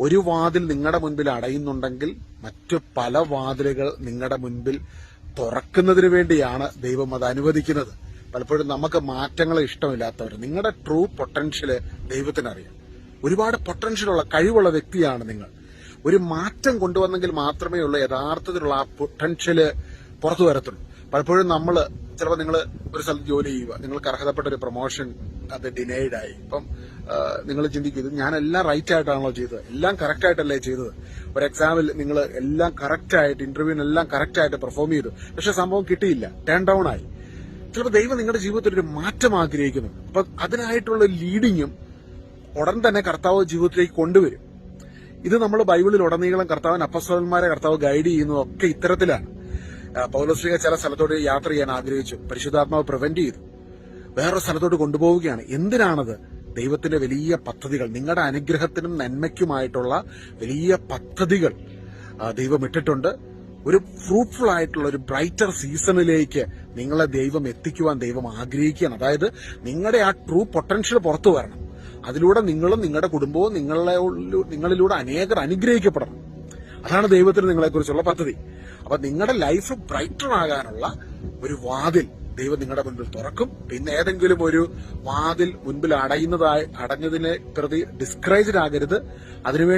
ഒരു വാതിൽ നിങ്ങളുടെ മുൻപിൽ അടയുന്നുണ്ടെങ്കിൽ മറ്റു പല വാതിലുകൾ നിങ്ങളുടെ മുൻപിൽ തുറക്കുന്നതിന് വേണ്ടിയാണ് ദൈവം അത് അനുവദിക്കുന്നത്. പലപ്പോഴും നമുക്ക് മാറ്റങ്ങൾ ഇഷ്ടമില്ലാത്തവർ, നിങ്ങളുടെ ട്രൂ പൊട്ടൻഷ്യല് ദൈവത്തിനറിയാം. ഒരുപാട് പൊട്ടൻഷ്യലുള്ള കഴിവുള്ള വ്യക്തിയാണ് നിങ്ങൾ. ഒരു മാറ്റം കൊണ്ടുവന്നെങ്കിൽ മാത്രമേ ഉള്ളൂ യഥാർത്ഥത്തിലുള്ള ആ പൊട്ടൻഷ്യല് പുറത്തു വരത്തുള്ളൂ. പലപ്പോഴും ചിലപ്പോൾ നിങ്ങൾ ഒരു സ്ഥലത്ത് ജോലി ചെയ്യുക, നിങ്ങൾക്ക് അർഹതപ്പെട്ട ഒരു പ്രൊമോഷൻ അത് ഡിനൈഡ് ആയി. ഇപ്പം നിങ്ങൾ ചിന്തിക്കും, ഞാൻ എല്ലാം റൈറ്റ് ആയിട്ടാണല്ലോ ചെയ്തത്, എല്ലാം കറക്റ്റ് ആയിട്ടല്ലേ ചെയ്തത്. ഒരു എക്സാമിൽ നിങ്ങൾ എല്ലാം കറക്റ്റ് ആയിട്ട്, ഇന്റർവ്യൂവിനെല്ലാം കറക്റ്റ് ആയിട്ട് പെർഫോം ചെയ്തു, പക്ഷെ സംഭവം കിട്ടിയില്ല, ടേൺ ഡൗൺ ആയി. ചിലപ്പോൾ ദൈവം നിങ്ങളുടെ ജീവിതത്തിൽ ഒരു മാറ്റം ആഗ്രഹിക്കുന്നു. അപ്പൊ അതിനായിട്ടുള്ള ലീഡിങ്ങും ഉടൻ തന്നെ കർത്താവ് ജീവിതത്തിലേക്ക് കൊണ്ടുവരും. ഇത് നമ്മൾ ബൈബിളിൽ ഉടനീളം കർത്താവിന് അപ്പസ്തലന്മാരെ കർത്താവ് ഗൈഡ് ചെയ്യുന്നതൊക്കെ ഇത്തരത്തിലാണ്. പൗലോസ്ലീഹ ചില സ്ഥലത്തോട്ട് യാത്ര ചെയ്യാൻ ആഗ്രഹിച്ചു, പരിശുദ്ധാത്മാവ് പ്രിവെന്റ് ചെയ്തു, വേറൊരു സ്ഥലത്തോട്ട് കൊണ്ടുപോവുകയാണ്. എന്തിനാണത്? ദൈവത്തിന്റെ വലിയ പദ്ധതികൾ, നിങ്ങളുടെ അനുഗ്രഹത്തിനും നന്മയ്ക്കുമായിട്ടുള്ള വലിയ പദ്ധതികൾ ദൈവം ഇട്ടിട്ടുണ്ട്. ഒരു ഫ്രൂട്ട്ഫുൾ ആയിട്ടുള്ള ഒരു ബ്രൈറ്റർ സീസണിലേക്ക് നിങ്ങളെ ദൈവം എത്തിക്കുവാൻ ദൈവം ആഗ്രഹിക്കുകയാണ്. അതായത് നിങ്ങളുടെ ആ ട്രൂ പൊട്ടൻഷ്യൽ പുറത്തു വരണം. അതിലൂടെ നിങ്ങളും നിങ്ങളുടെ കുടുംബവും നിങ്ങളിലൂടെ അനേകർ അനുഗ്രഹിക്കപ്പെടണം. അതാണ് ദൈവത്തിന് നിങ്ങളെക്കുറിച്ചുള്ള പദ്ധതി. അപ്പൊ നിങ്ങളുടെ ലൈഫ് ബ്രൈറ്റർ ആകാനുള്ള ഒരു വാതിൽ ദൈവം നിങ്ങളുടെ മുൻപിൽ തുറക്കും. പിന്നെ ഏതെങ്കിലും ഒരു വാതിൽ മുൻപിൽ അടഞ്ഞതിനെ പ്രതി ഡിസ്കറേജ്ഡ് ആകരുത്. അതിനുവേണ്ടി